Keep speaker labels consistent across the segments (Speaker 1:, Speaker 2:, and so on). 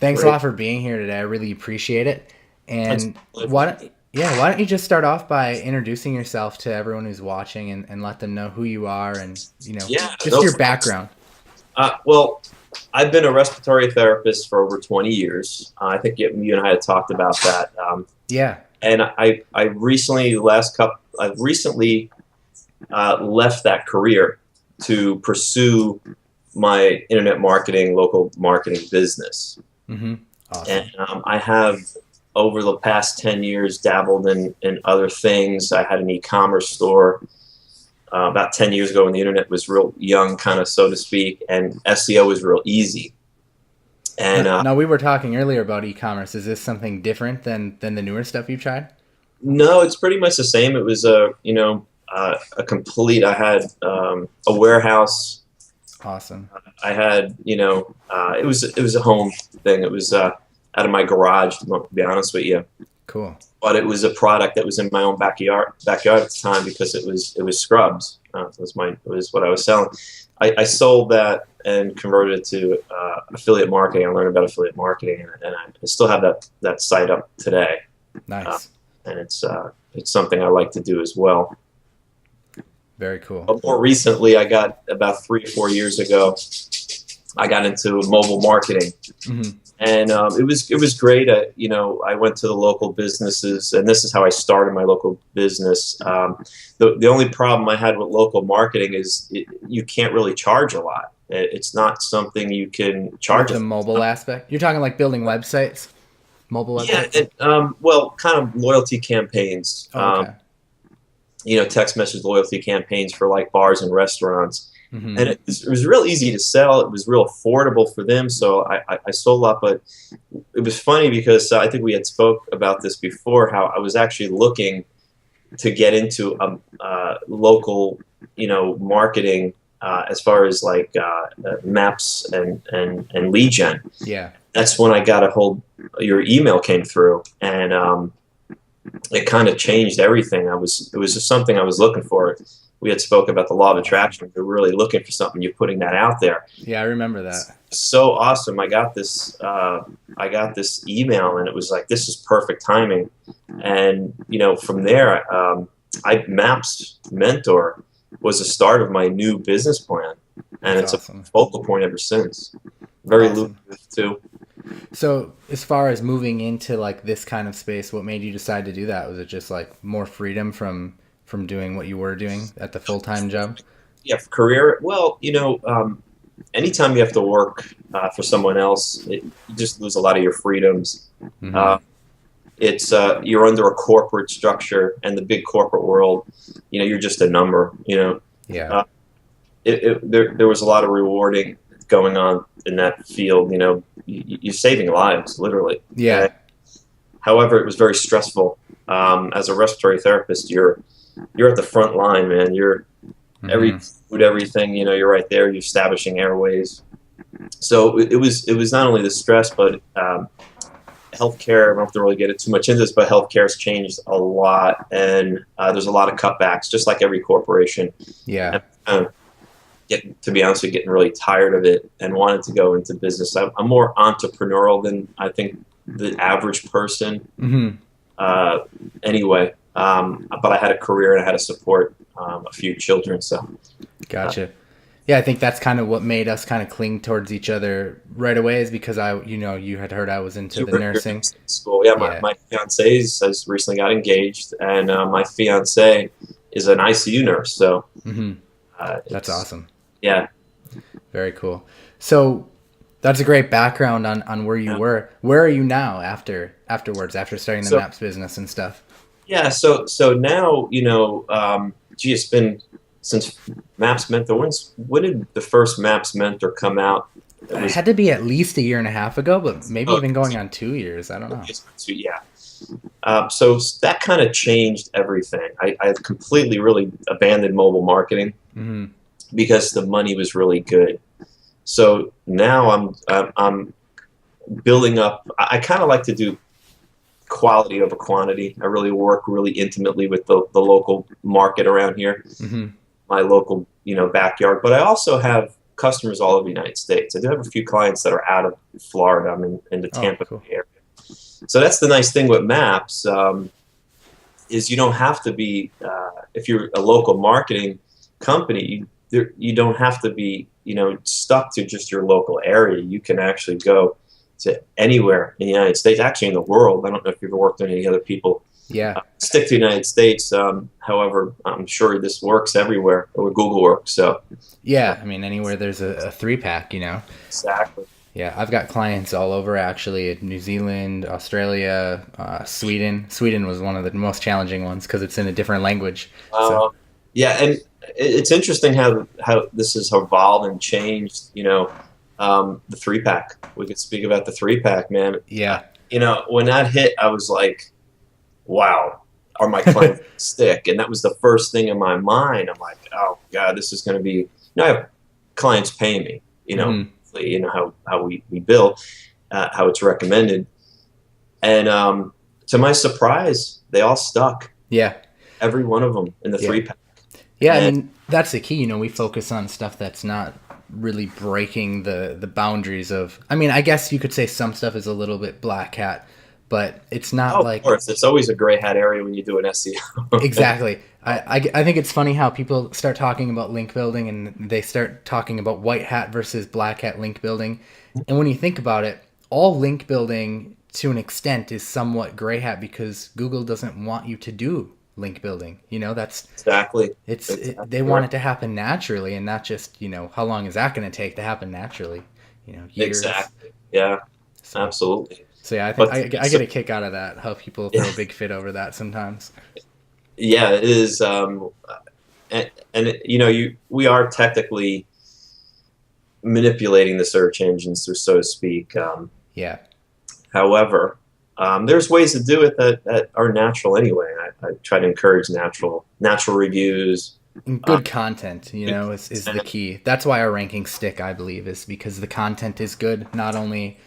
Speaker 1: Thanks a
Speaker 2: Great.
Speaker 1: lot for being here today. I really appreciate it.
Speaker 2: That's
Speaker 1: And why don't you just start off by introducing yourself to everyone who's watching and let them know who you are and,
Speaker 2: yeah,
Speaker 1: just
Speaker 2: no
Speaker 1: your
Speaker 2: problem.
Speaker 1: background.
Speaker 2: Well, I've been a respiratory therapist for over 20 years. I think you and I had talked about that.
Speaker 1: Yeah.
Speaker 2: And I recently I've recently left that career to pursue my internet marketing, local marketing business.
Speaker 1: Mm-hmm.
Speaker 2: And
Speaker 1: Awesome.
Speaker 2: I have over the past 10 years dabbled in other things. I had an e-commerce store about 10 years ago when the internet was real young, kind of, so to speak, and SEO was real easy. And
Speaker 1: Now, we were talking earlier about e-commerce. Is this something different than the newer stuff you've tried?
Speaker 2: no, it's pretty much the same. It was a complete. I had a warehouse.
Speaker 1: Awesome.
Speaker 2: I had it was a home thing. It was out of my garage, to be honest with you.
Speaker 1: Cool.
Speaker 2: But it was a product that was in my own backyard at the time because it was scrubs. It was what I was selling. I sold that and converted it to affiliate marketing. I learned about affiliate marketing, and I still have that site up today. Uh,
Speaker 1: Nice.
Speaker 2: and it's something I like to do as well.
Speaker 1: Very cool.
Speaker 2: But more recently, I got about 3 or 4 years ago, I got into mobile marketing,
Speaker 1: Mm-hmm.
Speaker 2: and it was great. I went to the local businesses, and this is how I started my local business. The only problem I had with local marketing is you can't really charge a lot. It's not something you can
Speaker 1: With
Speaker 2: charge.
Speaker 1: the mobile aspect, you're talking like building websites, mobile
Speaker 2: Yeah,
Speaker 1: websites.
Speaker 2: well, kind of loyalty campaigns.
Speaker 1: Oh, okay.
Speaker 2: Text message loyalty campaigns for like bars and restaurants.
Speaker 1: Mm-hmm.
Speaker 2: And it was real easy to sell. It was real affordable for them. So I sold a lot, but it was funny because I think we had spoke about this before, how I was actually looking to get into local, marketing as far as like maps and lead gen.
Speaker 1: Yeah.
Speaker 2: That's when I got a hold, your email came through, and it kind of changed everything. It was just something I was looking for. We had spoke about the law of
Speaker 1: Awesome.
Speaker 2: attraction. You're really looking for something. You're putting that out there.
Speaker 1: Yeah, I remember that.
Speaker 2: So awesome! I got this. I got this email, and it was like, this is perfect timing. And from there, Maps Mentor was the start of my new business plan, and
Speaker 1: That's
Speaker 2: it's a
Speaker 1: awesome.
Speaker 2: focal point ever since. Very
Speaker 1: Awesome.
Speaker 2: lucrative too.
Speaker 1: So, as far as moving into like this kind of space, what made you decide to do that? Was it just like more freedom from doing what you were doing at the full-time job?
Speaker 2: Yeah, for career. Well, anytime you have to work for someone else, you just lose a lot of your freedoms.
Speaker 1: Mm-hmm.
Speaker 2: Uh, it's you're under a corporate structure, and the big corporate world, you're just a number.
Speaker 1: Yeah.
Speaker 2: Uh, there was a lot of rewarding going on in that field. You're saving lives, literally.
Speaker 1: Yeah.
Speaker 2: However, it was very stressful. As a respiratory therapist, you're at the front line, man. You're every
Speaker 1: Mm-hmm.
Speaker 2: food, everything. You're right there. You're establishing airways. So it was not only the stress, but healthcare. I don't have to really get it too much into this, but healthcare has changed a lot, and there's a lot of cutbacks, just like every corporation.
Speaker 1: Yeah.
Speaker 2: And to be honest, with you, getting really tired of it and wanted to go into business. I'm more entrepreneurial than I think the average person.
Speaker 1: Mm-hmm.
Speaker 2: Anyway, but I had a career and I had to support a few children. So
Speaker 1: Gotcha. Yeah, I think that's kind of what made us kind of cling towards each other right away is because you had heard I was into
Speaker 2: you
Speaker 1: the
Speaker 2: were in
Speaker 1: nursing.
Speaker 2: school. Yeah, my,
Speaker 1: Yeah.
Speaker 2: my fiance has recently got engaged, and my fiance is an ICU nurse. So
Speaker 1: Mm-hmm. That's
Speaker 2: it's
Speaker 1: awesome.
Speaker 2: yeah.
Speaker 1: Very cool. So that's a great background on where you
Speaker 2: Yeah.
Speaker 1: were. Where are you now afterwards, after starting the
Speaker 2: So
Speaker 1: maps business and stuff?
Speaker 2: yeah, so now gee, it's been since Maps Mentor. When did the first Maps Mentor come out? It
Speaker 1: It
Speaker 2: was
Speaker 1: had to be at least a year and a half ago, but maybe
Speaker 2: oh,
Speaker 1: even going on 2 years. I don't know.
Speaker 2: yeah. So that kind of changed everything. I completely really abandoned mobile marketing
Speaker 1: Hmm.
Speaker 2: because the money was really good. So now I'm building up. I kind of like to do quality over quantity. I really work really intimately with the local market around here,
Speaker 1: Hmm.
Speaker 2: my local backyard. But I also have customers all over the United States. I do have a few clients that are out of Florida. I'm in the
Speaker 1: Oh,
Speaker 2: Tampa
Speaker 1: cool.
Speaker 2: area. So that's the nice thing with maps, is you don't have to be, if you're a local marketing company, you don't have to be, stuck to just your local area. You can actually go to anywhere in the United States, actually in the world. I don't know if you've ever worked with any other people.
Speaker 1: Yeah.
Speaker 2: Stick to the United States. However, I'm sure this works everywhere, or Google works. So
Speaker 1: Yeah. I mean, anywhere there's a 3-pack,
Speaker 2: exactly.
Speaker 1: Yeah, I've got clients all over actually, New Zealand, Australia, Sweden. Sweden was one of the most challenging ones because it's in a different language. So,
Speaker 2: Yeah, and it's interesting how this has evolved and changed. The 3-pack. We could speak about the 3-pack, man.
Speaker 1: yeah.
Speaker 2: When that hit, I was like, "Wow, are my clients gonna stick?" And that was the first thing in my mind. I'm like, "Oh God, this is going to be." I have clients paying me.
Speaker 1: Hmm.
Speaker 2: How we bill, how it's recommended, and to my surprise, they all stuck.
Speaker 1: Yeah.
Speaker 2: Every one of them in the
Speaker 1: Yeah.
Speaker 2: 3-pack.
Speaker 1: Yeah, I
Speaker 2: And
Speaker 1: mean, that's the key. We focus on stuff that's not really breaking the boundaries of. I mean, I guess you could say some stuff is a little bit black hat, but it's not
Speaker 2: oh, of
Speaker 1: like
Speaker 2: course, it's always a gray hat area when you do an SEO.
Speaker 1: exactly. I think it's funny how people start talking about link building and they start talking about white hat versus black hat link building. And when you think about it, all link building to an extent is somewhat gray hat because Google doesn't want you to do link building. That's
Speaker 2: Exactly.
Speaker 1: they
Speaker 2: Exactly
Speaker 1: want
Speaker 2: right.
Speaker 1: it to happen naturally and not just, how long is that going to take to happen naturally? Years.
Speaker 2: Exactly. Yeah.
Speaker 1: So,
Speaker 2: Absolutely.
Speaker 1: so yeah, I think
Speaker 2: But
Speaker 1: I
Speaker 2: so,
Speaker 1: get a kick out of that, how people throw a big fit over that sometimes.
Speaker 2: yeah, it is. We are technically manipulating the search engines, so to speak.
Speaker 1: Yeah.
Speaker 2: However, there's ways to do it that are natural anyway. I try to encourage natural reviews.
Speaker 1: And
Speaker 2: Uh,
Speaker 1: good content, is the key. That's why our rankings stick, I believe, is because the content is good, not only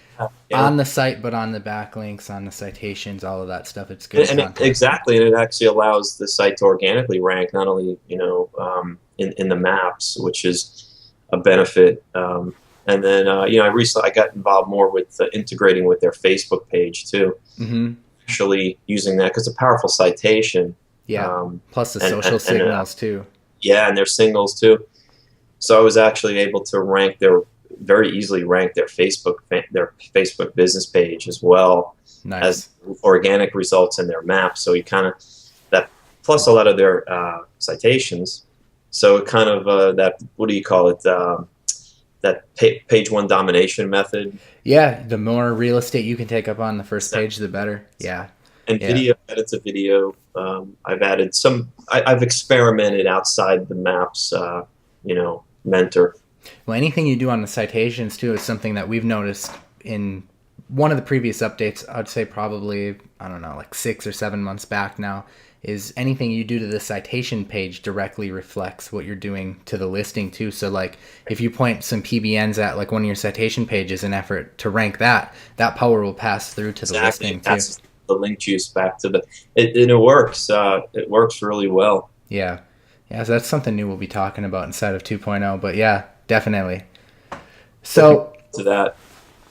Speaker 2: yeah,
Speaker 1: on the site, but on the backlinks, on the citations, all of that stuff. It's good content.
Speaker 2: exactly, and it actually allows the site to organically rank, not only in the maps, which is a benefit. And then I got involved more with integrating with their Facebook page too.
Speaker 1: Hmm.
Speaker 2: Actually using that because it's a powerful citation.
Speaker 1: Yeah.
Speaker 2: Um,
Speaker 1: Plus the
Speaker 2: and,
Speaker 1: social
Speaker 2: and
Speaker 1: signals too.
Speaker 2: yeah, and their singles too. So I was actually able to very easily rank their Facebook business page as well as
Speaker 1: Nice.
Speaker 2: organic results in their map. So you kind of that plus a lot of their citations. So it kind of that what do you call it? That page one domination method.
Speaker 1: Yeah, the more real estate you can take up on the first page, the better. Yeah.
Speaker 2: And
Speaker 1: Yeah.
Speaker 2: video, added to video. I've added some. I've experimented outside the maps. Mentor.
Speaker 1: Well, anything you do on the citations too is something that we've noticed in one of the previous updates. I'd say probably, I don't know, like 6 or 7 months back now, is anything you do to the citation page directly reflects what you're doing to the listing too. So like if you point some PBNs at like one of your citation pages in effort to rank that power will pass through to the
Speaker 2: Exactly.
Speaker 1: listing too.
Speaker 2: That's the link juice back to it works. It works really well.
Speaker 1: Yeah. Yeah, so that's something new we'll be talking about inside of 2.0, but yeah, definitely.
Speaker 2: Looking
Speaker 1: So,
Speaker 2: to that.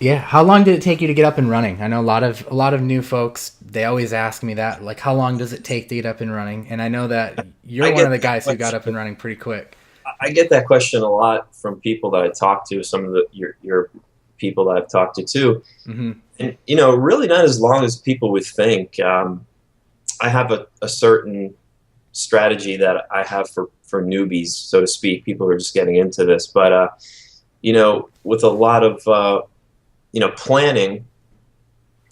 Speaker 1: yeah, how long did it take you to get up and running? I know a lot of new folks, they always ask me that, like how long does it take to get up and running? And I know that
Speaker 2: I
Speaker 1: you're one
Speaker 2: get
Speaker 1: of the
Speaker 2: that
Speaker 1: guys who got
Speaker 2: question.
Speaker 1: up and running pretty quick.
Speaker 2: I get that question a lot from people that I talk to. Some of your people that I've talked to too,
Speaker 1: Mhm.
Speaker 2: and really not as long as people would think. I have a certain strategy that I have for newbies, so to speak, people who are just getting into this. But with a lot of planning,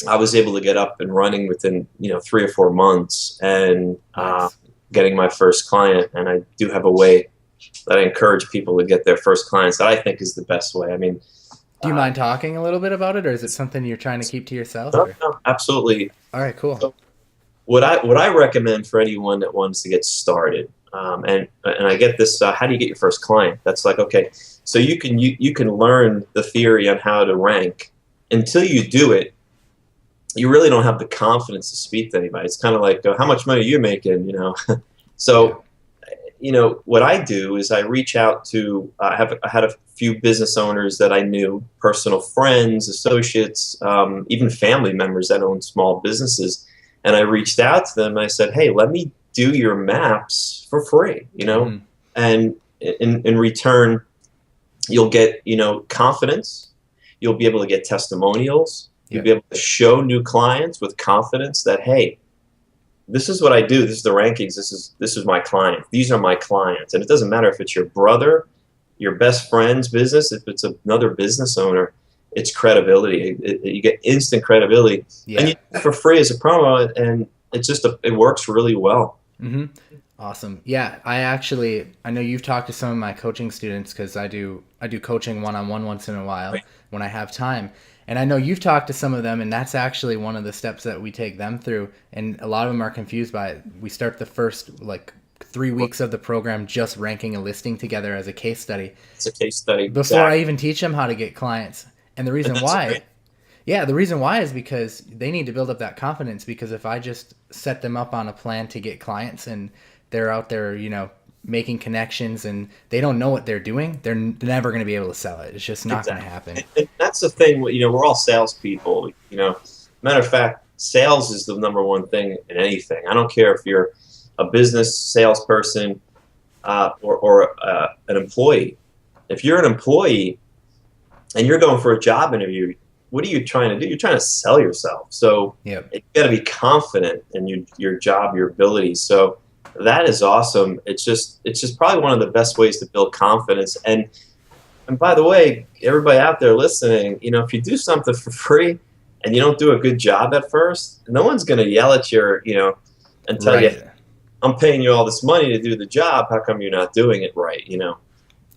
Speaker 2: I was able to get up and running within 3 or 4 months, and
Speaker 1: Nice.
Speaker 2: getting my first client. And I do have a way that I encourage people to get their first clients that I think is the best way. I mean,
Speaker 1: Do you mind talking a little bit about it, or is it something you're trying to keep to yourself?
Speaker 2: no,
Speaker 1: Or?
Speaker 2: no, absolutely.
Speaker 1: All right, cool.
Speaker 2: So what I recommend for anyone that wants to get started, and I get this, how do you get your first client? That's like, okay, so you can learn the theory on how to rank. Until you do it, you really don't have the confidence to speak to anybody. It's kind of like, how much money are you making?
Speaker 1: Yeah.
Speaker 2: So what I do is I reach out to, I had a few business owners that I knew, personal friends, associates, even family members that own small businesses. And I reached out to them and I said, hey, let me do your maps for free,
Speaker 1: Mm-hmm.
Speaker 2: and in return, you'll get, confidence. You'll be able to get testimonials. You'll
Speaker 1: Yep.
Speaker 2: be able to show new clients with confidence that, hey, this is what I do. This is the rankings. This is my client. These are my clients. And it doesn't matter if it's your brother, your best friend's business, if it's another business owner, it's credibility. You get instant credibility, and you
Speaker 1: Yeah.
Speaker 2: do it for free as a promo, and it works really well.
Speaker 1: Mm-hmm. Awesome. Yeah, I know you've talked to some of my coaching students because I do coaching one-on-one once in a while
Speaker 2: Right.
Speaker 1: when I have time. And I know you've talked to some of them, and that's actually one of the steps that we take them through. And a lot of them are confused by it. We start the first 3 weeks of the program just ranking a listing together as a case study
Speaker 2: It's a case study.
Speaker 1: before I
Speaker 2: Exactly.
Speaker 1: even teach them how to get clients. And the
Speaker 2: And
Speaker 1: reason
Speaker 2: that's
Speaker 1: why
Speaker 2: great.
Speaker 1: yeah, the reason why is because they need to build up that confidence, because if I just set them up on a plan to get clients and they're out there, making connections and they don't know what they're doing, they're never going to be able to sell it. It's just not going to
Speaker 2: Exactly.
Speaker 1: happen.
Speaker 2: And that's the thing. We're all salespeople. Matter of fact, sales is the number one thing in anything. I don't care if you're a business salesperson, or an employee. If you're an employee and you're going for a job interview, what are you trying to do? You're trying to sell yourself. So
Speaker 1: Yep.
Speaker 2: you got to be confident in your job, your abilities. So that is awesome. It's just probably one of the best ways to build confidence. And by the way, everybody out there listening, if you do something for free and you don't do a good job at first, no one's going to yell at and tell you,
Speaker 1: Right.
Speaker 2: I'm paying you all this money to do the job. How come you're not doing it right?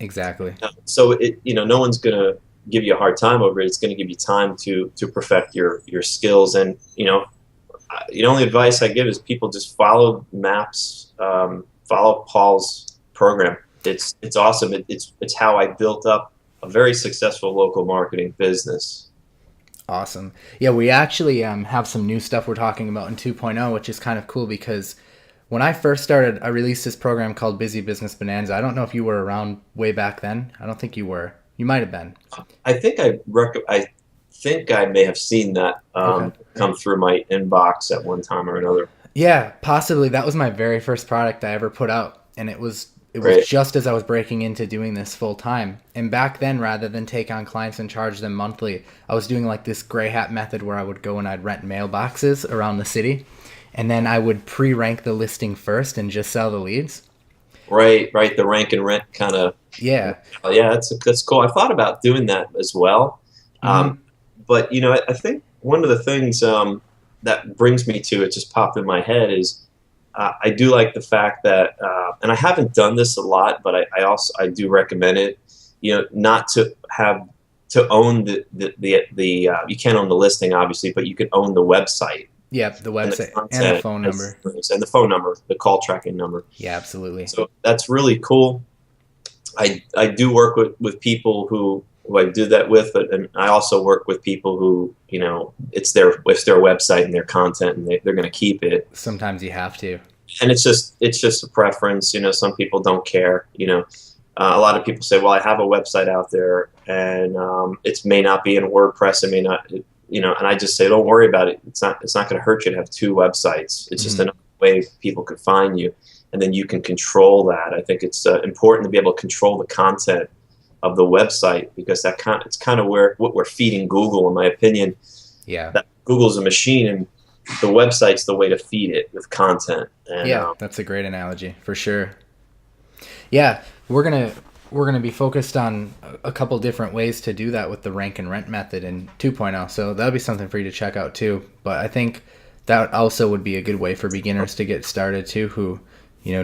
Speaker 1: Exactly.
Speaker 2: So no one's going to give you a hard time over it. It's going to give you time to perfect your skills. And the only advice I give is people just follow maps, follow Paul's program. It's awesome. It's how I built up a very successful local marketing business.
Speaker 1: Awesome. Yeah, we actually have some new stuff we're talking about in 2.0, which is kind of cool because when I first started, I released this program called Busy Business Bonanza. I don't know if you were around way back then. I don't think you were. You might have been.
Speaker 2: I think I may have seen that
Speaker 1: Okay.
Speaker 2: come through my inbox at one time or another.
Speaker 1: Yeah, possibly. That was my very first product I ever put out, and it was
Speaker 2: Great.
Speaker 1: just as I was breaking into doing this full time. And back then, rather than take on clients and charge them monthly, I was doing this gray hat method where I would go and I'd rent mailboxes around the city, and then I would pre-rank the listing first and just sell the leads.
Speaker 2: Right. The rank and rent kind of.
Speaker 1: Yeah.
Speaker 2: Yeah, that's cool. I thought about doing that as well.
Speaker 1: Hmm.
Speaker 2: But I think one of the things that brings me to it, just popped in my head, is I do like the fact that, and I haven't done this a lot, but I do recommend it. Not to own the you can't own the listing obviously, but you can own the website
Speaker 1: Yep, the
Speaker 2: and the
Speaker 1: website and the
Speaker 2: content
Speaker 1: phone number.
Speaker 2: and the phone number, the call tracking number.
Speaker 1: Yeah, absolutely.
Speaker 2: So that's really cool. I do work with people who I do that with, and I also work with people who it's their website and their content, and they're going to keep it.
Speaker 1: Sometimes you have to.
Speaker 2: And it's just a preference. Some people don't care. A lot of people say, well, I have a website out there, and it may not be in WordPress. It may not. And I just say, don't worry about it. It's not going to hurt you to have two websites. It's just another way people can find you, and then you can control that. I think it's important to be able to control the content of the website, because it's kind of what we're feeding Google, in my opinion.
Speaker 1: Yeah.
Speaker 2: That Google's a machine, and the website's the way to feed it with content. And,
Speaker 1: Yeah, that's a great analogy for sure. Yeah, we're gonna be focused on a couple different ways to do that with the rank and rent method in 2.0. So that'll be something for you to check out too. But I think that also would be a good way for beginners to get started too, who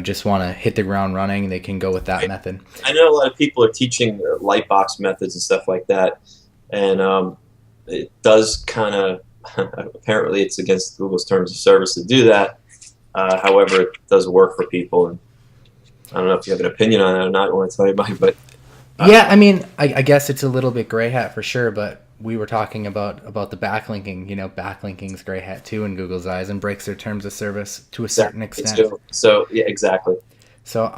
Speaker 1: just want to hit the ground running. They can go with that method.
Speaker 2: I know a lot of people are teaching light box methods and stuff like that, and it does kind of apparently it's against Google's terms of service to do that. However, it does work for people, and I don't know if you have an opinion on it or not. I want to tell you about it, but
Speaker 1: Yeah, I mean, I guess it's a little bit gray hat for sure, but we were talking about the backlinking. Backlinking's gray hat too in Google's eyes and breaks their terms of service to a certain extent.
Speaker 2: So yeah, exactly.
Speaker 1: So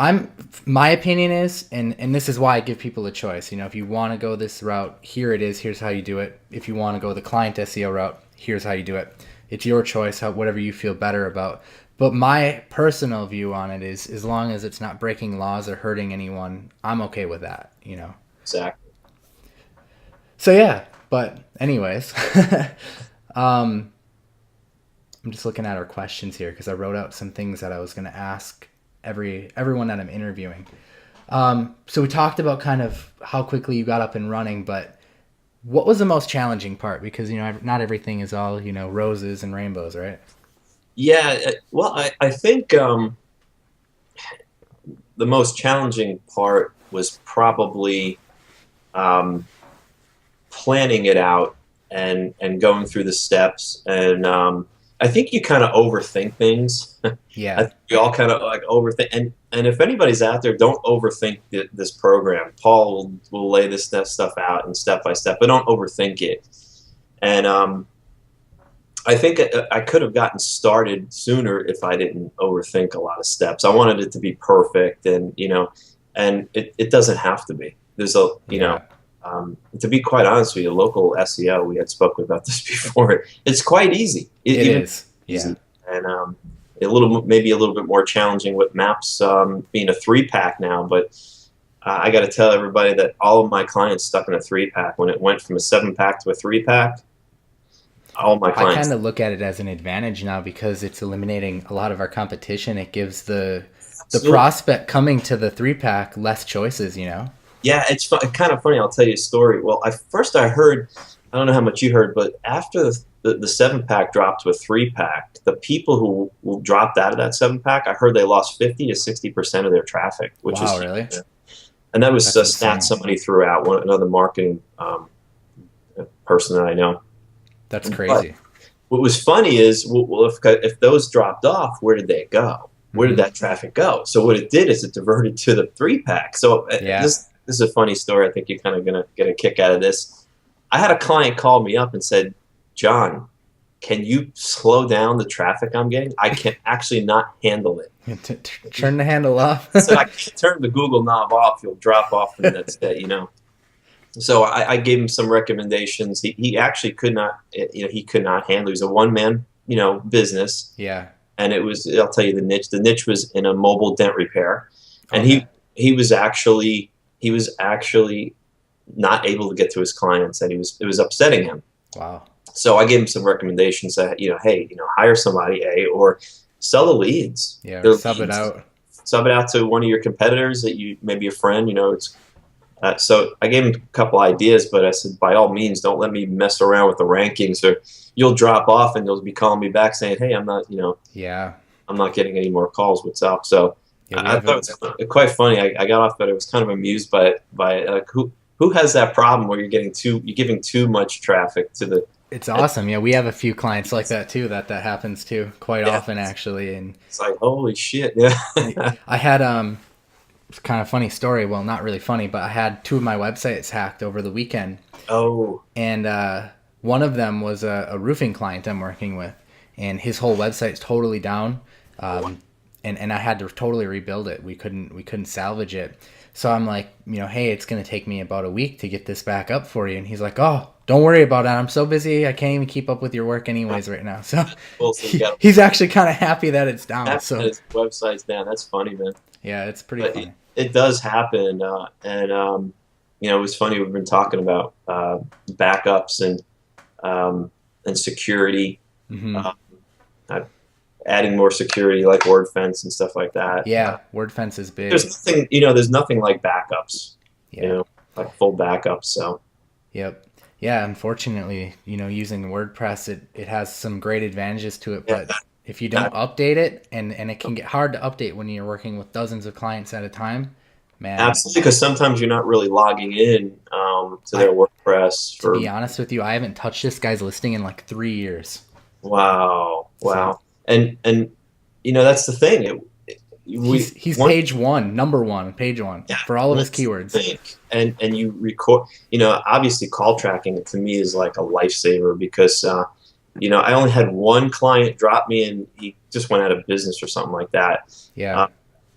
Speaker 1: my opinion is, and this is why I give people a choice. You know, if you want to go this route, here it is. Here's how you do it. If you want to go the client SEO route, here's how you do it. It's your choice, whatever you feel better about. But my personal view on it is, as long as it's not breaking laws or hurting anyone, I'm okay with that. You know.
Speaker 2: Exactly.
Speaker 1: So yeah, but anyways, I'm just looking at our questions here because I wrote out some things that I was going to ask everyone that I'm interviewing. So we talked about kind of how quickly you got up and running, but what was the most challenging part? Because, you know, not everything is all, you know, roses and rainbows, right?
Speaker 2: Yeah, well, I think the most challenging part was probably planning it out and going through the steps. And I think you kind of overthink things. I
Speaker 1: Yeah.
Speaker 2: think we all kind of like overthink. And if anybody's out there, don't overthink this program. Paul will lay this stuff out and step by step, but don't overthink it. And I think I could have gotten started sooner if I didn't overthink a lot of steps. I wanted it to be perfect, and you know, and it doesn't have to be. There's a to be quite honest with you, local SEO, we had spoken about this before. It's quite easy.
Speaker 1: It is.
Speaker 2: Easy. Yeah. And maybe a little bit more challenging with maps being a 3-pack now, but I got to tell everybody that all of my clients stuck in a 3-pack when it went from a 7-pack to a 3-pack. All my clients.
Speaker 1: I kind of look at it as an advantage now because it's eliminating a lot of our competition. It gives the prospect coming to the 3-pack less choices, you know?
Speaker 2: Yeah, it's kind of funny. I'll tell you a story. Well, I heard, I don't know how much you heard, but after the 7-pack dropped to a 3-pack, the people who dropped out of that 7-pack, I heard they lost 50 to 60% of their traffic. Which
Speaker 1: wow,
Speaker 2: is
Speaker 1: really?
Speaker 2: And that was a stat somebody threw out, another marketing person that I know.
Speaker 1: That's crazy.
Speaker 2: But what was funny is, well, if those dropped off, where did they go? Where did that traffic go? So what it did is it diverted to the 3-pack. So this is a funny story. I think you're kind of going to get a kick out of this. I had a client call me up and said, John, can you slow down the traffic I'm getting? I can actually not handle it.
Speaker 1: Turn the handle off.
Speaker 2: So I can't turn the Google knob off. You'll drop off and that's it, you know. So I gave him some recommendations. He actually could not, you know, he could not handle. He was a one-man, you know, business.
Speaker 1: Yeah.
Speaker 2: And it was, I'll tell you the niche. The niche was in a mobile dent repair, and he was actually not able to get to his clients, and it was upsetting him.
Speaker 1: Wow.
Speaker 2: So I gave him some recommendations that, you know, hey, you know, hire somebody, or sell the leads.
Speaker 1: Yeah. Or sub it out.
Speaker 2: Sub it out to one of your competitors that maybe a friend, you know, it's. So I gave him a couple ideas, but I said, by all means, don't let me mess around with the rankings, or you'll drop off and you'll be calling me back saying, hey, I'm not, you know, I'm not getting any more calls. What's up? So I thought it was quite funny. I got off, but I was kind of amused by who has that problem where you're giving too much traffic to the.
Speaker 1: It's awesome. Yeah, we have a few clients like that too. That happens too quite often actually, and
Speaker 2: it's like, holy shit. Yeah.
Speaker 1: I had it's kind of funny story. Well, not really funny, but I had 2 of my websites hacked over the weekend.
Speaker 2: Oh.
Speaker 1: And one of them was a roofing client I'm working with, and his whole website's totally down. And I had to totally rebuild it. We couldn't salvage it. So I'm like, you know, hey, it's gonna take me about a week to get this back up for you. And he's like, oh, don't worry about it. I'm so busy. I can't even keep up with your work anyways right now. So he's actually kind of happy that it's down. So
Speaker 2: his website's down. That's funny, man.
Speaker 1: Yeah, it's pretty funny.
Speaker 2: It does happen, and you know, it was funny. We've been talking about backups and security, adding more security like WordFence and stuff like that.
Speaker 1: Yeah, WordFence is big.
Speaker 2: There's nothing like backups. Yeah. You know, like full backups. So.
Speaker 1: Yep. Yeah. Unfortunately, you know, using WordPress, it has some great advantages to it, but if you don't update it, and it can get hard to update when you're working with dozens of clients at a time, man.
Speaker 2: Absolutely, because sometimes you're not really logging in to their WordPress.
Speaker 1: To be honest with you, I haven't touched this guy's listing in like 3 years.
Speaker 2: Wow. So, and you know, that's the thing.
Speaker 1: He's page 1, number 1, page 1 for all of his keywords.
Speaker 2: And you record. You know, obviously, call tracking to me is like a lifesaver because. You know, I only had one client drop me, and he just went out of business or something like that.
Speaker 1: Yeah.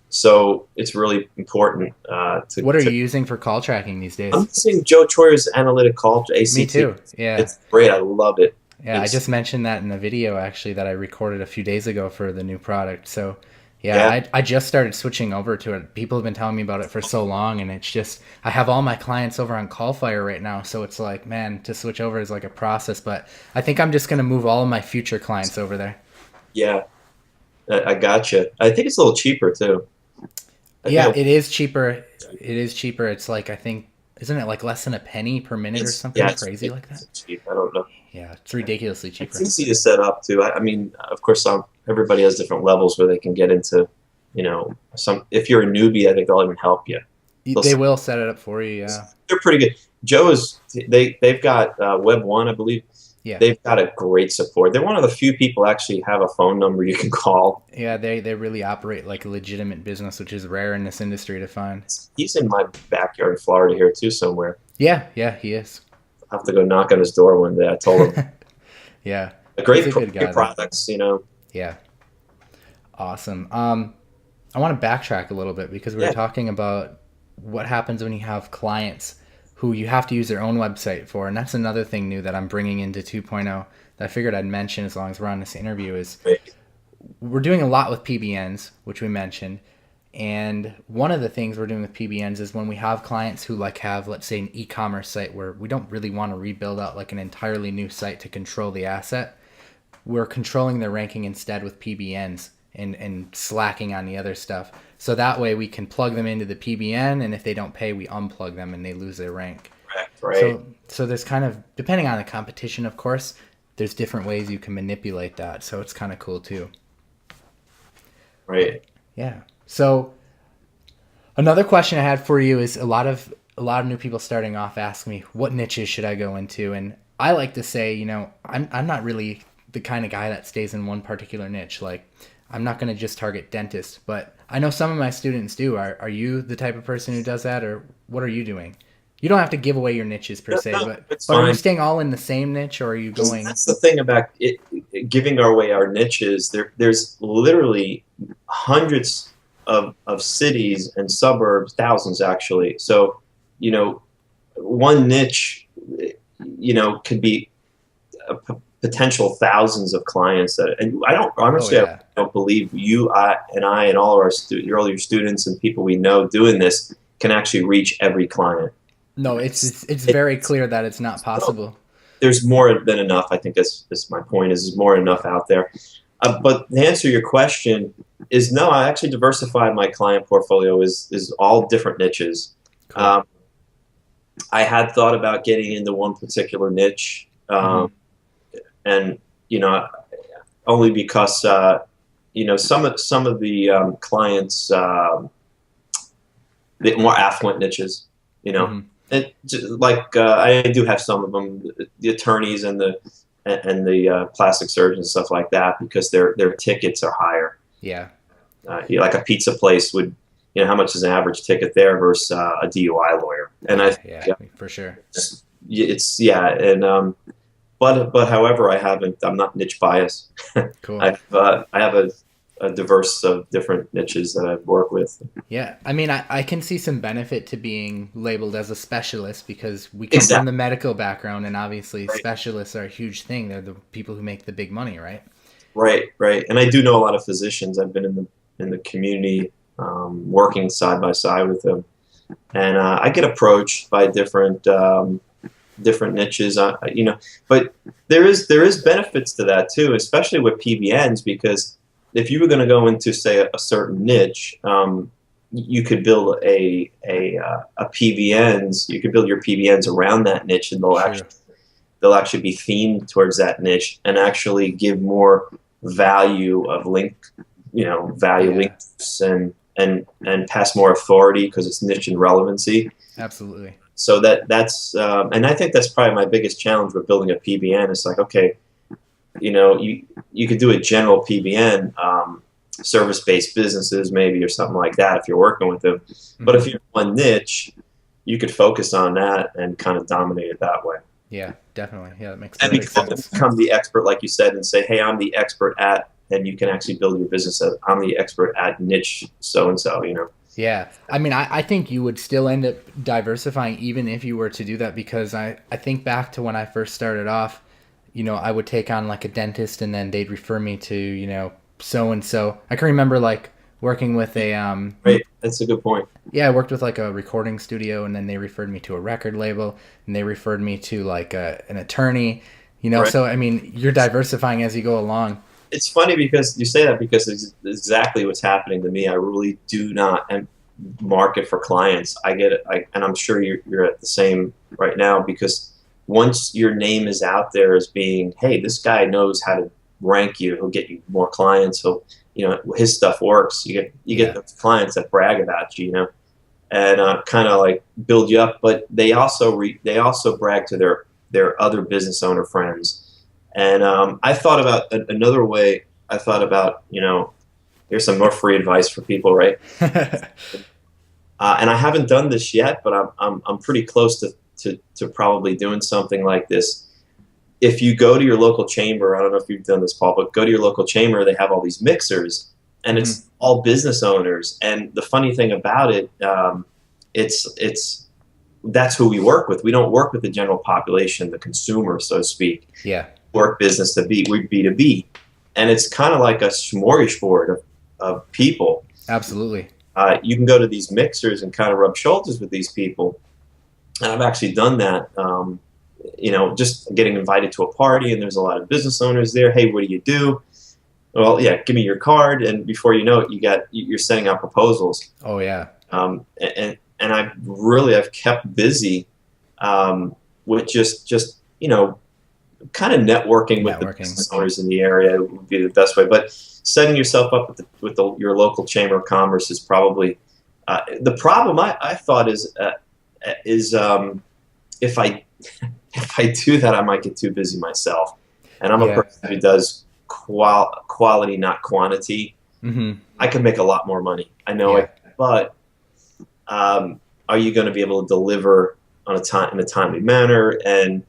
Speaker 2: So it's really important
Speaker 1: What are you using for call tracking these
Speaker 2: I'm
Speaker 1: days?
Speaker 2: using Joe Troyer's analytic call
Speaker 1: Me
Speaker 2: ACT.
Speaker 1: too. Yeah.
Speaker 2: It's great. I love it.
Speaker 1: Yeah, I
Speaker 2: It's
Speaker 1: just mentioned that in the video actually that I recorded a few days ago for the new product. So, yeah,
Speaker 2: yeah,
Speaker 1: I just started switching over to it. People have been telling me about it for so long, and it's just I have all my clients over on CallFire right now, so it's like, man, to switch over is like a process. But I think I'm just gonna move all of my future clients over there.
Speaker 2: yeah. I gotcha. I think it's a little cheaper too. I
Speaker 1: Yeah,
Speaker 2: think
Speaker 1: it is cheaper. It is cheaper. It's like I think isn't it like less than a penny per minute or
Speaker 2: it's yeah,
Speaker 1: something crazy like that?
Speaker 2: it's cheap. I don't know.
Speaker 1: Yeah, it's ridiculously
Speaker 2: It's
Speaker 1: cheaper.
Speaker 2: easy to set up too. I mean, of course, everybody has different levels where they can get into. Some if you're a newbie, I think they'll even help you. They'll
Speaker 1: They will set it up for you. Yeah.
Speaker 2: they're pretty good. Joe is they've got Web One, I believe.
Speaker 1: Yeah.
Speaker 2: They've got a great support. They're one of the few people actually have a phone number you can call.
Speaker 1: Yeah, they really operate like a legitimate business, which is rare in this industry to find.
Speaker 2: He's in my backyard in Florida here too somewhere.
Speaker 1: Yeah, yeah, he is.
Speaker 2: I'll have to go knock on his door one day. I told him
Speaker 1: Yeah,
Speaker 2: a
Speaker 1: he's a good guy
Speaker 2: great
Speaker 1: though.
Speaker 2: products. You know.
Speaker 1: Yeah, awesome. I want to backtrack a little bit because we were
Speaker 2: Yeah.
Speaker 1: talking about what happens when you have clients who you have to use their own website for, and that's another thing new that I'm bringing into 2.0 that I figured I'd mention as long as we're on this interview is we're doing a lot with PBNs, which we mentioned. And one of the things we're doing with PBNs is when we have clients who like have, let's say, an e-commerce site where we don't really want to rebuild out like an entirely new site to control the asset, we're controlling their ranking instead with PBNs and slacking on the other stuff. So that way we can plug them into the PBN, and if they don't pay, we unplug them and they lose their rank.
Speaker 2: Correct. Right.
Speaker 1: So there's kind of, depending on the competition, of course, there's different ways you can manipulate that. So it's kind of cool too.
Speaker 2: Right.
Speaker 1: Yeah. So another question I had for you is a lot of new people starting off ask me what niches should I go into, and I like to say, I'm not really the kind of guy that stays in one particular niche. Like I'm not going to just target dentists, but I know some of my students do. Are you the type of person who does that, or what are you doing? You don't have to give away your niches per se,
Speaker 2: No,
Speaker 1: but
Speaker 2: it's
Speaker 1: are you
Speaker 2: fine.
Speaker 1: staying all in the same niche, or are you going?
Speaker 2: That's the thing about giving away our niches. There's literally hundreds of cities and suburbs, thousands actually. So, one niche, could be potential thousands of clients. And I don't
Speaker 1: Oh
Speaker 2: honestly, I
Speaker 1: yeah.
Speaker 2: don't believe you, I, and all of all your students and people we know doing this can actually reach every client.
Speaker 1: No, it's very clear that it's not possible.
Speaker 2: There's more than enough. I think that's my point. Is more than enough out there. But to answer your question, is no. I actually diversified my client portfolio. Is all different niches.
Speaker 1: Cool.
Speaker 2: I had thought about getting into one particular niche, and only because some of the clients, the more affluent niches, It, I do have some of them, the attorneys and the plastic surgeons and stuff like that, because their tickets are higher.
Speaker 1: Yeah.
Speaker 2: Like a pizza place would, how much is an average ticket there versus a DUI lawyer? And
Speaker 1: Yeah, for sure.
Speaker 2: But however, I'm not niche biased.
Speaker 1: Cool.
Speaker 2: I have a diverse of different niches that I've worked with.
Speaker 1: Yeah, I mean, I can see some benefit to being labeled as a specialist because we come from the medical background, and obviously specialists are a huge thing. They're the people who make the big money, right?
Speaker 2: Right. And I do know a lot of physicians. I've been in the community, working side by side with them, and I get approached by different niches. But there is benefits to that too, especially with PBNs, because if you were going to go into, say, a certain niche, you could build a PBNs. You could build your PBNs around that niche, and they'll actually be themed towards that niche and actually give more value of links and pass more authority because it's niche and relevancy.
Speaker 1: Absolutely.
Speaker 2: So that's and I think that's probably my biggest challenge with building a PBN. It's like, okay, you could do a general PBN, service-based businesses maybe, or something like that if you're working with them. But if you're one niche, you could focus on that and kind of dominate it that way.
Speaker 1: Yeah, definitely. Yeah, that makes
Speaker 2: And
Speaker 1: sense.
Speaker 2: become the expert, like you said, and say, hey, I'm the expert at and you can actually build your business as I'm the expert at niche so and so.
Speaker 1: Yeah. I mean, I think you would still end up diversifying even if you were to do that, because I think back to when I first started off, I would take on like a dentist and then they'd refer me to, so and so. I can remember like working with a
Speaker 2: Right, that's a good point.
Speaker 1: yeah, I worked with like a recording studio, and then they referred me to a record label, and they referred me to like an attorney,
Speaker 2: Right.
Speaker 1: so I mean, you're diversifying as you go along.
Speaker 2: It's funny because you say that because it's exactly what's happening to me. I really do not market for clients. I get it, and I'm sure you're at the same right now, because once your name is out there as being, hey, this guy knows how to rank you. He'll get you more clients. His stuff works. You get
Speaker 1: Yeah.
Speaker 2: the clients that brag about you, and kind of like build you up. But they also they also brag to their other business owner friends. And I thought about another way. I thought about, here's some more free advice for people, right? And I haven't done this yet, but I'm pretty close to probably doing something like this. If you go to your local chamber, I don't know if you've done this, Paul, but go to your local chamber. They have all these mixers, and
Speaker 1: Mhm.
Speaker 2: it's all business owners. And the funny thing about it, it's that's who we work with. We don't work with the general population, the consumer, so to speak.
Speaker 1: Yeah.
Speaker 2: Work business to B, we're B2B, and it's kind of like a smorgasbord of people.
Speaker 1: Absolutely.
Speaker 2: You can go to these mixers and kind of rub shoulders with these people, and I've actually done that. Just getting invited to a party, and there's a lot of business owners there. Hey, what do you do? Well, yeah, give me your card, and before you know it, you're sending out proposals.
Speaker 1: Oh yeah.
Speaker 2: And I've kept busy with just kind of networking with the business owners in the area would be the best way. But setting yourself up with your local chamber of commerce is probably the problem. I thought is if I if I do that, I might get too busy myself. And I'm a person who does quality, not quantity.
Speaker 1: Mm-hmm.
Speaker 2: I can make a lot more money. I know it, but are you going to be able to deliver in a timely manner? And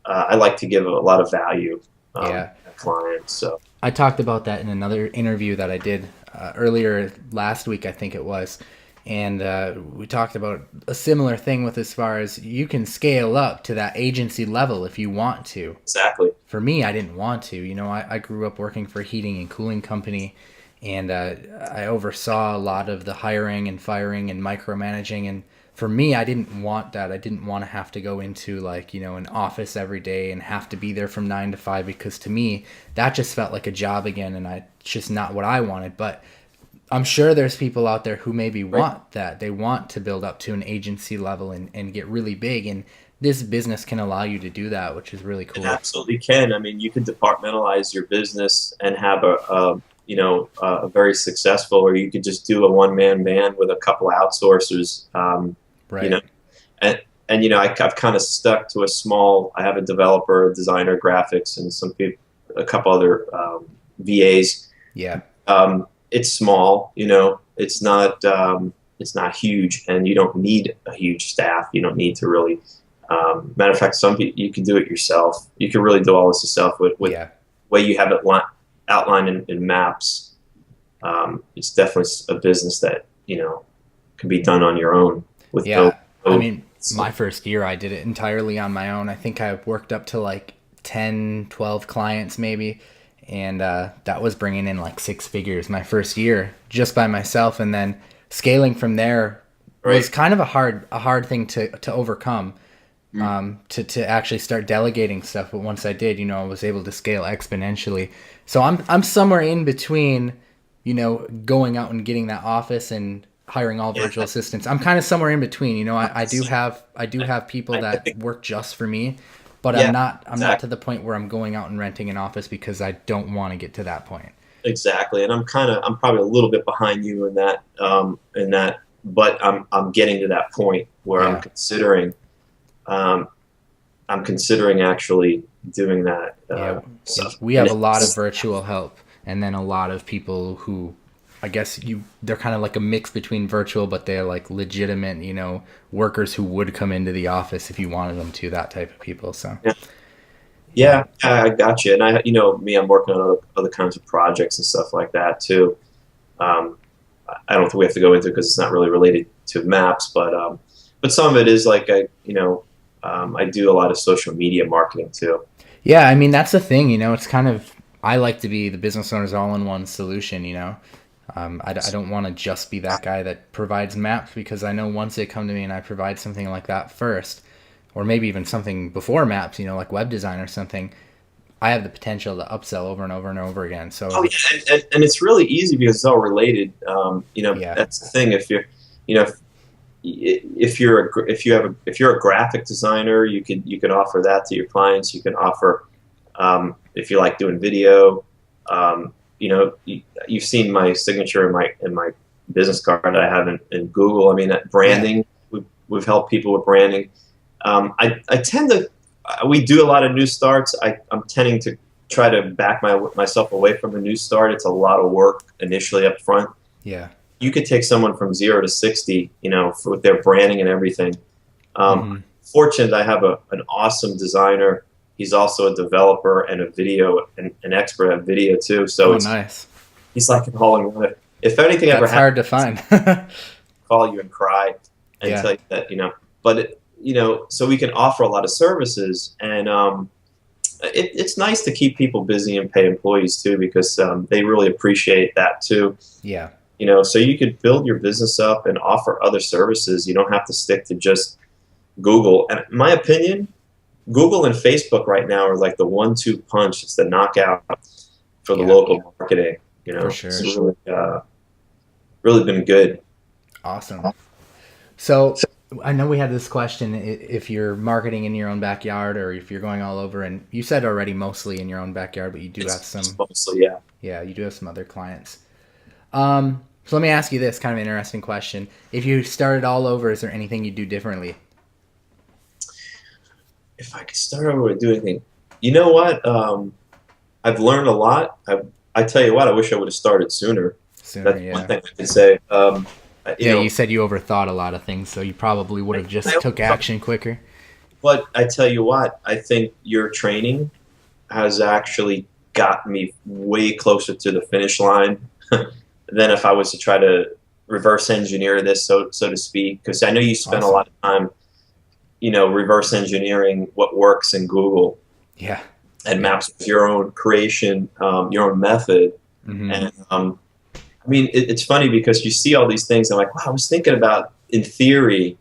Speaker 2: I like to give a lot of value to clients. So
Speaker 1: I talked about that in another interview that I did earlier last week, I think it was. And we talked about a similar thing with as far as you can scale up to that agency level if you want to.
Speaker 2: Exactly.
Speaker 1: For me, I didn't want to. I grew up working for a heating and cooling company, and I oversaw a lot of the hiring and firing and micromanaging. And for me, I didn't want that. I didn't want to have to go into like, an office every day and have to be there from 9 to 5, because to me, that just felt like a job again, and it's just not what I wanted. But I'm sure there's people out there who maybe want that. They want to build up to an agency level and get really big. And this business can allow you to do that, which is really cool.
Speaker 2: It absolutely can. I mean, you can departmentalize your business and have a very successful, or you could just do a one-man band with a couple outsourcers.
Speaker 1: Right.
Speaker 2: I've kind of stuck to I have a developer, a designer, graphics, and a couple other VAs.
Speaker 1: Yeah.
Speaker 2: It's small, it's not huge, and you don't need a huge staff. You don't need to really, matter of fact, some people, you can do it yourself. You can really do all this yourself with way you have it outlined in maps. It's definitely a business that, can be done on your own.
Speaker 1: I mean, my first year I did it entirely on my own. I think I worked up to like 10, 12 clients maybe. And that was bringing in like 6 figures my first year just by myself. And then scaling from there was kind of a hard thing to overcome, to actually start delegating stuff. But once I did, I was able to scale exponentially. So I'm somewhere in between, going out and getting that office and hiring all virtual assistants. I'm kind of somewhere in between. I do have people that work just for me. But I'm not to the point where I'm going out and renting an office, because I don't want to get to that point.
Speaker 2: Exactly, and I'm probably a little bit behind you in that, but I'm getting to that point where I'm considering actually doing that.
Speaker 1: We have a lot of virtual help, and then a lot of people who, I guess they're kind of like a mix between virtual, but they're like legitimate, workers who would come into the office if you wanted them to, that type of people. So
Speaker 2: Yeah, I got you. And me, I'm working on other kinds of projects and stuff like that too. Um, I don't think we have to go into it because it's not really related to maps, but some of it is like I do a lot of social media marketing too.
Speaker 1: Yeah, I mean that's the thing, it's kind of I like to be the business owner's all-in-one solution, I don't want to just be that guy that provides maps because I know once they come to me and I provide something like that first, or maybe even something before maps, like web design or something, I have the potential to upsell over and over and over again.
Speaker 2: Oh
Speaker 1: So
Speaker 2: yeah, and it's really easy because it's all related.
Speaker 1: yeah,
Speaker 2: That's the thing. You know, if you're a graphic designer, you can offer that to your clients. You can offer if you like doing video. You've seen my signature in my business card that I have in Google. I mean,
Speaker 1: yeah,
Speaker 2: branding. We've helped people with branding. I tend to we do a lot of new starts. I'm tending to try to back myself away from a new start. It's a lot of work initially up front.
Speaker 1: yeah.
Speaker 2: You could take someone from 0 to 60, with their branding and everything.
Speaker 1: Hmm.
Speaker 2: Fortunate, I have an awesome designer. He's also a developer and an expert at video too. So
Speaker 1: Oh, nice.
Speaker 2: he's like an all-in-one. If anything ever
Speaker 1: That's hard to
Speaker 2: happens,
Speaker 1: find.
Speaker 2: call you and cry and
Speaker 1: Yeah,
Speaker 2: tell you that. But so we can offer a lot of services, and it's nice to keep people busy and pay employees too because they really appreciate that too.
Speaker 1: yeah,
Speaker 2: So you could build your business up and offer other services. You don't have to stick to just Google. And in my opinion, Google and Facebook right now are like the 1-2 punch. It's the knockout for the
Speaker 1: yeah,
Speaker 2: local marketing.
Speaker 1: for
Speaker 2: It's
Speaker 1: sure.
Speaker 2: really been good.
Speaker 1: Awesome. So I know we had this question if you're marketing in your own backyard or if you're going all over, and you said already mostly in your own backyard, but you do have
Speaker 2: It's
Speaker 1: some,
Speaker 2: mostly, yeah.
Speaker 1: yeah, you do have some other clients. So let me ask you this kind of interesting question. If you started all over, is there anything you'd do differently?
Speaker 2: If I could start over with doing anything, you know what? I've learned a lot. I tell you what, I wish I would have started sooner.
Speaker 1: Sooner,
Speaker 2: That's one
Speaker 1: yeah.
Speaker 2: thing I could say.
Speaker 1: Yeah, you said you overthought a lot of things, so you probably would have
Speaker 2: I,
Speaker 1: just took action quicker.
Speaker 2: but I tell you what, I think your training has actually got me way closer to the finish line than if I was to try to reverse engineer this, so to speak. Because I know you spent a
Speaker 1: Awesome.
Speaker 2: lot of time, reverse engineering what works in Google
Speaker 1: Yeah.
Speaker 2: and
Speaker 1: Yeah.
Speaker 2: maps with your own creation, your own method.
Speaker 1: Hmm.
Speaker 2: And I mean, it's funny because you see all these things. I'm like, wow, I was thinking about in theory,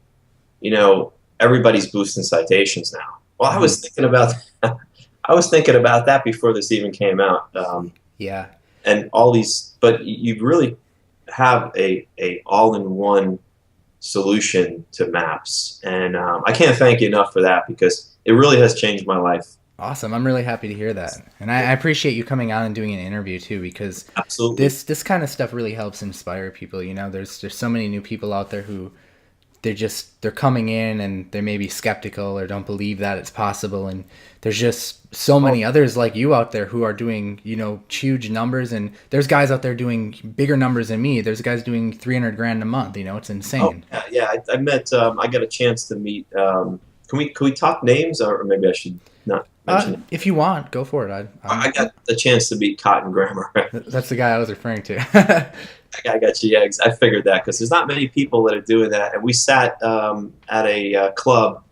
Speaker 2: everybody's boosting citations now. Well, I
Speaker 1: Hmm.
Speaker 2: was thinking about I was thinking about that before this even came out.
Speaker 1: Yeah.
Speaker 2: And all these, but you really have a all-in-one solution to maps, and I can't thank you enough for that because it really has changed my life.
Speaker 1: Awesome. I'm really happy to hear that. And I appreciate you coming on and doing an interview too, because
Speaker 2: Absolutely.
Speaker 1: this kind of stuff really helps inspire people. There's so many new people out there who they're coming in and they may be skeptical or don't believe that it's possible, and there's just so
Speaker 2: Oh,
Speaker 1: many others like you out there who are doing huge numbers, and there's guys out there doing bigger numbers than me. There's guys doing 300 grand a month. It's
Speaker 2: oh
Speaker 1: insane.
Speaker 2: yeah, yeah. I met. I got a chance to meet. Can we talk names, or maybe I should not mention it?
Speaker 1: If you want, go for it.
Speaker 2: I got a chance to meet Cotton Grammar.
Speaker 1: That's the guy I was referring to.
Speaker 2: I got you. Yeah, I figured that because there's not many people that are doing that. And we sat at a club,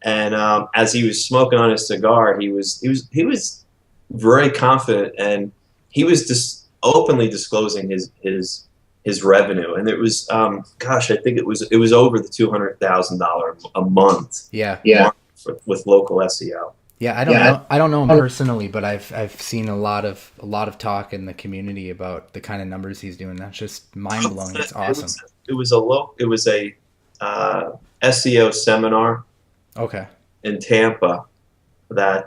Speaker 2: and as he was smoking on his cigar, he was very confident, and he was just openly disclosing his revenue, and it was gosh, I think it was over the $200,000 a month.
Speaker 1: Yeah.
Speaker 2: Yeah. With local SEO.
Speaker 1: Yeah, I don't know. I don't know him personally, but I've seen a lot of talk in the community about the kind of numbers he's doing. That's just mind blowing. It's awesome.
Speaker 2: It was a SEO seminar
Speaker 1: Okay.
Speaker 2: in Tampa that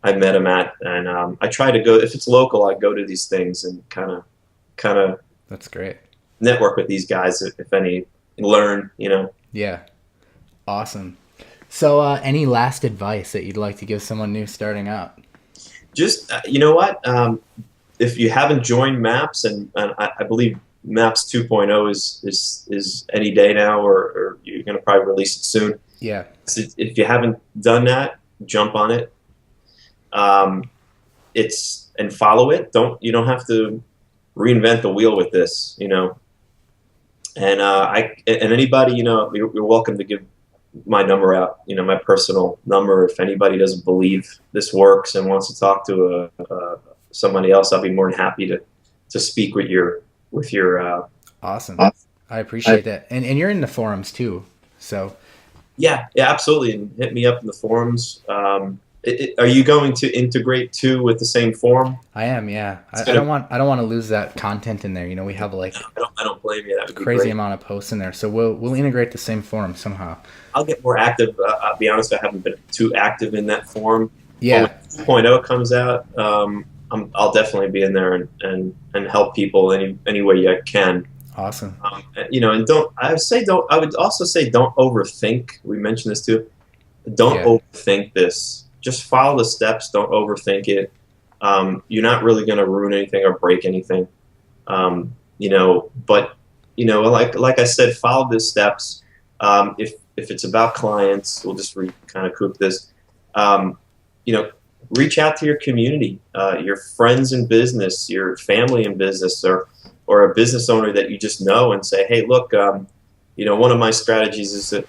Speaker 2: I met him at, and I try to go if it's local. I go to these things and kind of
Speaker 1: That's great.
Speaker 2: network with these guys if any, learn.
Speaker 1: Yeah. Awesome. So, any last advice that you'd like to give someone new starting out?
Speaker 2: Just you know what, if you haven't joined Maps, and I believe Maps 2.0 is any day now, or you're going to probably release it soon.
Speaker 1: Yeah.
Speaker 2: So if you haven't done that, jump on it. It's and follow it. You don't have to reinvent the wheel with this, you know. And and anybody, you know, you're welcome to give my number out, you know, my personal number. If anybody doesn't believe this works and wants to talk to somebody else, I'll be more than happy to speak with your
Speaker 1: Awesome. I appreciate that. And you're in the forums too. So
Speaker 2: yeah, yeah, absolutely. And hit me up in the forums. Are you going to integrate too with the same forum?
Speaker 1: I am, yeah. I don't want to lose that content in there. You know, we have like
Speaker 2: I don't blame you. That would be
Speaker 1: crazy
Speaker 2: great.
Speaker 1: amount of posts in there. So we'll integrate the same forum somehow.
Speaker 2: I'll get more active. I'll be honest, I haven't been too active in that forum.
Speaker 1: Yeah.
Speaker 2: But when 2.0 comes out, I'll definitely be in there and help people any way I can.
Speaker 1: Awesome.
Speaker 2: You know, and I would also say don't overthink. We mentioned this too. Don't overthink this. Just follow the steps. Don't overthink it. You're not really going to ruin anything or break anything. You know, but you know, like I said, follow the steps. If it's about clients, we'll just kind of cook this. You know, reach out to your community, your friends in business, your family in business, or a business owner that you just know, and say, hey, look, you know, one of my strategies is to,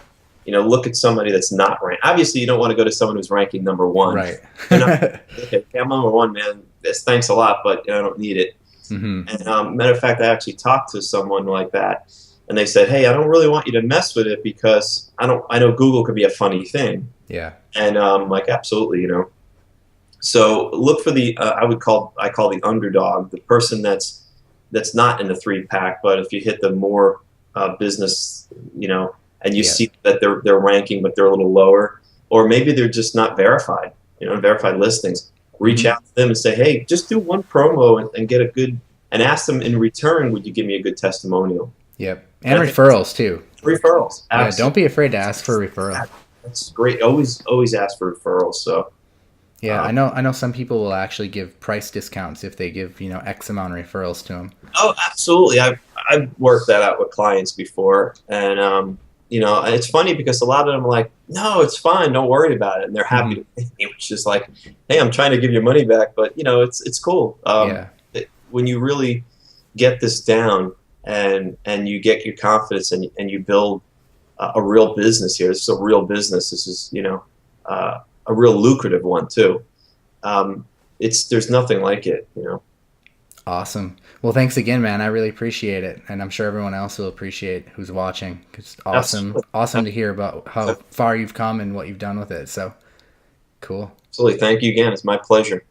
Speaker 2: you know, look at somebody that's not ranked. Obviously, you don't want to go to someone who's ranking number one.
Speaker 1: Right.
Speaker 2: Okay, I'm number one, man. Thanks a lot, but you know, I don't need it.
Speaker 1: Mm-hmm.
Speaker 2: And matter of fact, I actually talked to someone like that, and they said, hey, I don't really want you to mess with it because I know Google could be a funny thing.
Speaker 1: Yeah.
Speaker 2: And like, absolutely, you know. So look for the I call the underdog, the person that's not in the 3-pack, but if you hit the more business, you know, and you see that they're ranking, but they're a little lower, or maybe they're just not verified, you know, verified listings. Reach out to them and say, hey, just do one promo and get a good, and ask them in return, would you give me a good testimonial?
Speaker 1: Yep. And referrals too.
Speaker 2: Referrals. Absolutely.
Speaker 1: Yeah, don't be afraid to ask for a referral.
Speaker 2: That's great. Always ask for referrals. So
Speaker 1: yeah, I know some people will actually give price discounts if they give, you know, X amount of referrals to them.
Speaker 2: Oh, absolutely. I've worked that out with clients before, and you know, and it's funny because a lot of them are like, no, it's fine, don't worry about it, and they're happy to pay me, which is like, hey, I'm trying to give your money back, but you know, it's cool. When you really get this down and you get your confidence and you build a real business here. This is a real business. This is, you know, a real lucrative one too. There's nothing like it, you know.
Speaker 1: Awesome. Well, thanks again, man. I really appreciate it, and I'm sure everyone else will appreciate who's watching. It's awesome to hear about how far you've come and what you've done with it. So cool.
Speaker 2: Absolutely. Thank you again. It's my pleasure.